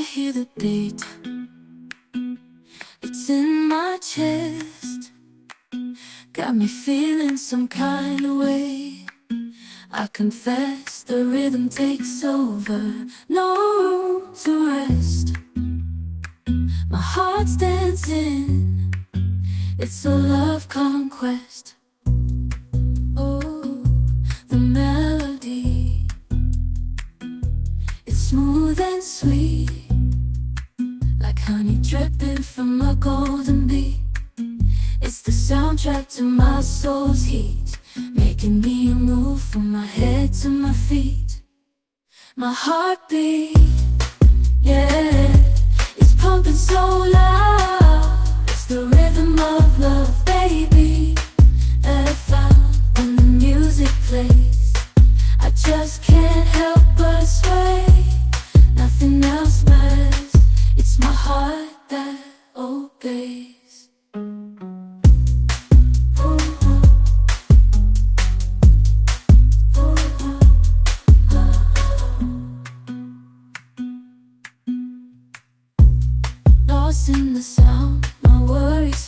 hear the beat, it's in my chest, got me feeling some kind of way. I confess the rhythm takes over, no room to rest. My heart's dancing, it's a love conquest. Oh, the melody, it's smooth and sweet, like honey dripping from a golden bee. It's the soundtrack to my soul's heat, making me move from my head to my feet. My heartbeat, yeah, it's pumping so loud. It's the rhythm of love, baby, that I found when the music plays. I just can't help but sway, nothing else matters. It's my heart that obeys. Lost in the sound, my worries